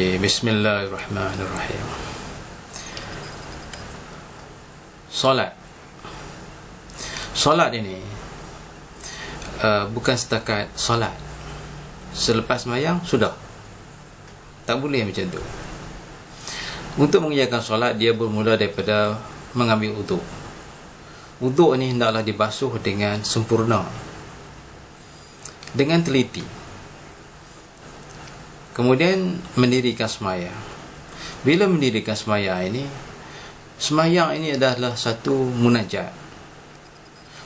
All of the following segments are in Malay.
Bismillahirrahmanirrahim. Solat ini bukan setakat solat selepas sembahyang sudah. Tak boleh macam tu. Untuk mengerjakan solat, dia bermula daripada mengambil wuduk. Wuduk ni hendaklah dibasuh dengan sempurna, dengan teliti. Kemudian mendirikan sembahyang. Bila mendirikan sembahyang ini adalah satu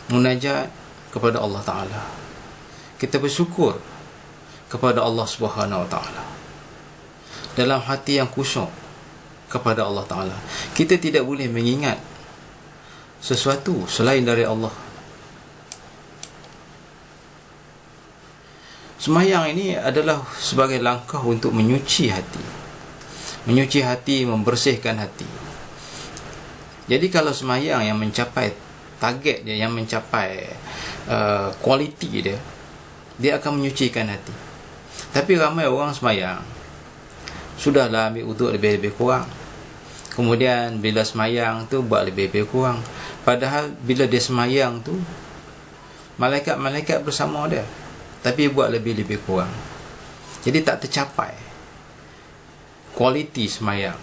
munajat kepada Allah Ta'ala. Kita bersyukur kepada Allah Subhanahu Wa Ta'ala dalam hati yang khusyuk kepada Allah Ta'ala. Kita tidak boleh mengingat sesuatu selain dari Allah. Sembahyang ini adalah sebagai langkah untuk menyuci hati, membersihkan hati. Jadi kalau sembahyang yang mencapai target dia, yang mencapai kualiti dia akan menyucikan hati. Tapi ramai orang sembahyang sudahlah ambil wuduk lebih kurang, kemudian bila sembahyang tu buat lebih kurang, padahal bila dia sembahyang tu malaikat bersama dia, tapi buat lebih kurang. Jadi tak tercapai kualiti sembahyang.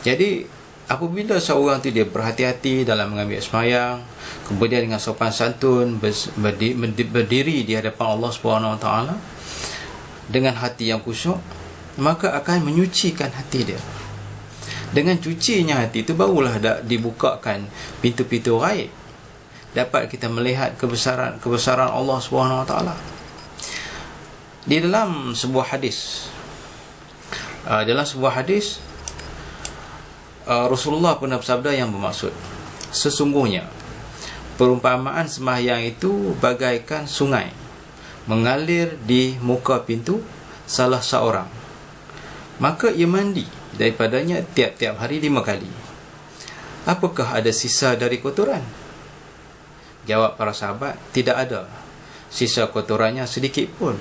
Jadi apabila seorang tu dia berhati-hati dalam mengambil sembahyang, kemudian dengan sopan santun berdiri di hadapan Allah Subhanahu Wa Taala dengan hati yang khusyuk, maka akan menyucikan hati dia. Dengan cucinya hati itu barulah dibukakan pintu-pintu ghaib, dapat kita melihat kebesaran Allah Subhanahu Wa Taala. Di dalam sebuah hadis, Rasulullah pernah bersabda yang bermaksud, sesungguhnya perumpamaan sembahyang itu bagaikan sungai mengalir di muka pintu salah seorang, maka ia mandi daripadanya tiap-tiap hari 5 kali. Apakah ada sisa dari kotoran? Jawab para sahabat, tidak ada sisa kotorannya sedikit pun.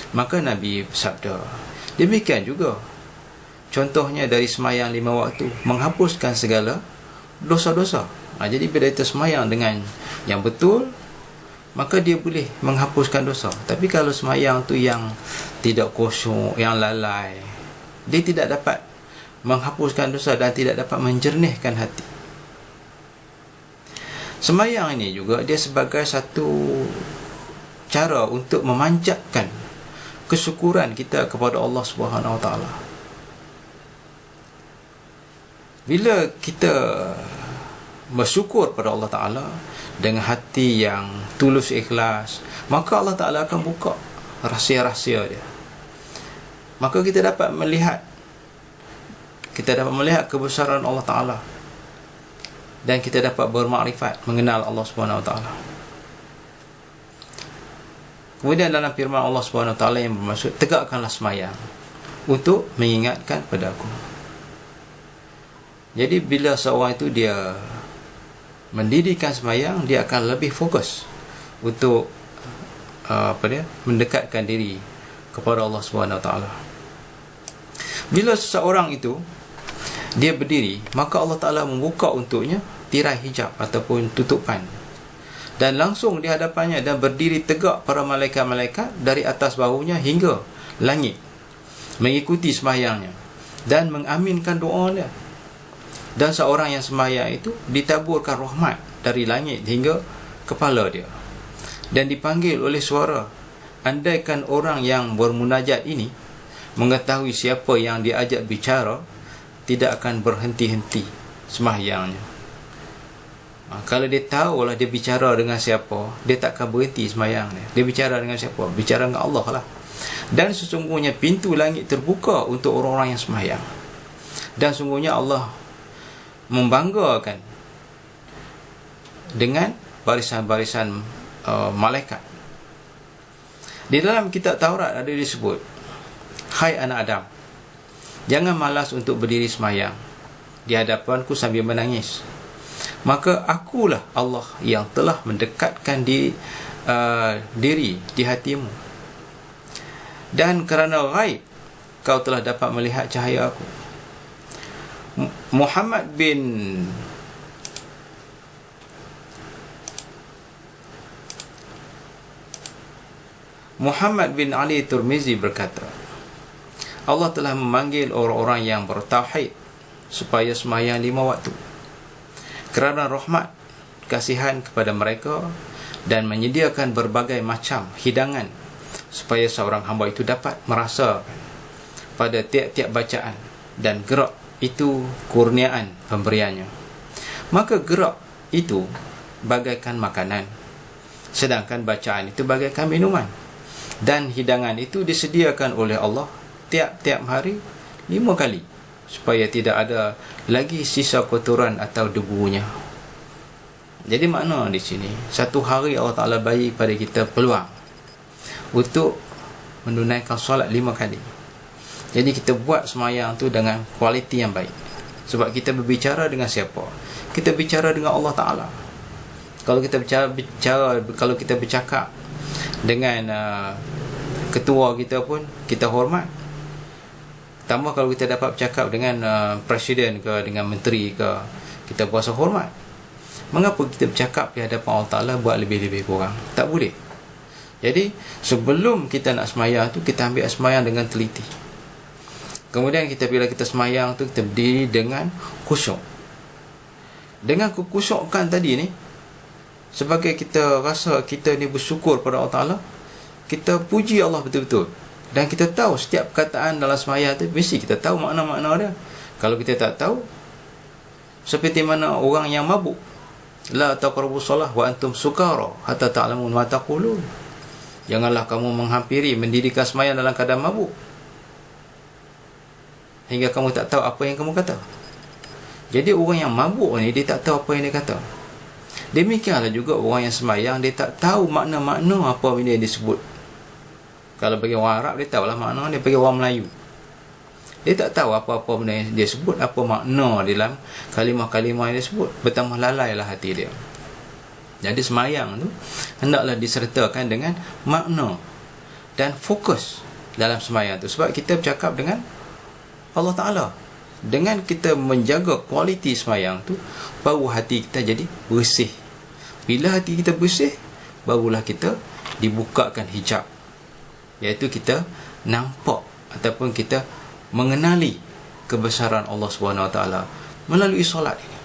Maka Nabi bersabda, demikian juga contohnya dari sembahyang 5 waktu menghapuskan segala dosa-dosa. Jadi bila kita sembahyang dengan yang betul, maka dia boleh menghapuskan dosa. Tapi kalau sembahyang tu yang tidak khusyuk, yang lalai, dia tidak dapat menghapuskan dosa dan tidak dapat menjernihkan hati. Sembahyang ini juga dia sebagai satu cara untuk memanjatkan kesyukuran kita kepada Allah Subhanahu Wa Taala. Bila kita bersyukur pada Allah Ta'ala dengan hati yang tulus ikhlas, maka Allah Ta'ala akan buka rahsia-rahsia dia. Maka kita dapat melihat kebesaran Allah Ta'ala, dan kita dapat bermakrifat, mengenal Allah Subhanahu Wa Ta'ala. Kemudian dalam firman Allah Subhanahu Wa Ta'ala yang bermaksud, tegakkanlah sembahyang untuk mengingatkan pada aku. Jadi bila seorang itu dia mendirikan sembahyang, dia akan lebih fokus untuk mendekatkan diri kepada Allah Subhanahu Wa Taala. Bila seseorang itu dia berdiri, maka Allah Taala membuka untuknya tirai hijab ataupun tutupan, dan langsung di hadapannya dan berdiri tegak para malaikat-malaikat dari atas bahunya hingga langit, mengikuti sembahyangnya dan mengaminkan doa dia. Dan seorang yang sembahyang itu ditaburkan rahmat dari langit hingga kepala dia, dan dipanggil oleh suara. Andaikan orang yang bermunajat ini mengetahui siapa yang diajak bicara, tidak akan berhenti-henti sembahyangnya. Kalau dia tahulah dia bicara dengan siapa, dia tak akan berhenti sembahyangnya. Dia bicara dengan siapa? Bicara dengan Allah lah. Dan sesungguhnya pintu langit terbuka untuk orang-orang yang sembahyang. Dan sungguhnya Allah membanggakan dengan barisan-barisan malaikat. Di dalam kitab Taurat ada disebut, hai anak Adam, jangan malas untuk berdiri sembahyang di hadapanku sambil menangis. Maka akulah Allah yang telah mendekatkan diri di hatimu. Dan kerana ghaib kau telah dapat melihat cahaya aku. Muhammad bin Ali Tirmizi berkata, Allah telah memanggil orang-orang yang bertauhid supaya sembahyang 5 waktu kerana rahmat, kasihan kepada mereka, dan menyediakan berbagai macam hidangan supaya seorang hamba itu dapat merasa pada tiap-tiap bacaan, dan gerak itu kurniaan pemberiannya. Maka gerak itu bagaikan makanan, sedangkan bacaan itu bagaikan minuman, dan hidangan itu disediakan oleh Allah tiap-tiap hari 5 kali, supaya tidak ada lagi sisa kotoran atau debunya. Jadi makna di sini, satu hari Allah Ta'ala bagi pada kita peluang untuk menunaikan solat 5 kali. Jadi kita buat semayang tu dengan kualiti yang baik. Sebab kita berbicara dengan siapa? Kita bicara dengan Allah Ta'ala. Kalau kita kalau kita bercakap dengan ketua kita pun, kita hormat. Tambah kalau kita dapat bercakap dengan presiden ke, dengan menteri ke, kita berasa hormat. Mengapa kita bercakap di hadapan Allah Ta'ala buat lebih-lebih kurang? Tak boleh. Jadi sebelum kita nak semayang tu, kita ambil semayang dengan teliti. Kemudian bila kita semayang tu, kita berdiri dengan khusyuk. Dengan kekhusyukan tadi ni, sebagai kita rasa kita ni bersyukur pada Allah Ta'ala, kita puji Allah betul-betul. Dan kita tahu setiap perkataan dalam semayang tu, mesti kita tahu makna-makna dia. Kalau kita tak tahu, seperti mana orang yang mabuk, la taqrabus shalah wa antum sukara hatta ta'lamun ma taqulun. Janganlah kamu menghampiri mendirikan semayang dalam keadaan mabuk, hingga kamu tak tahu apa yang kamu kata. Jadi orang yang mabuk ni, dia tak tahu apa yang dia kata. Demikianlah juga orang yang semayang, dia tak tahu makna-makna apa benda yang disebut. Kalau bagi orang Arab, dia tahulah makna dia. Bagi orang Melayu, dia tak tahu apa-apa benda yang dia sebut, apa makna dalam kalimah-kalimah yang dia sebut. Bertambah lalailah hati dia. Jadi semayang tu hendaklah disertakan dengan makna dan fokus dalam semayang tu. Sebab kita bercakap dengan Allah Ta'ala. Dengan kita menjaga kualiti semayang tu, baru hati kita jadi bersih. Bila hati kita bersih, barulah kita dibukakan hijab, iaitu kita nampak ataupun kita mengenali kebesaran Allah Subhanahu Wa Ta'ala melalui solat ini.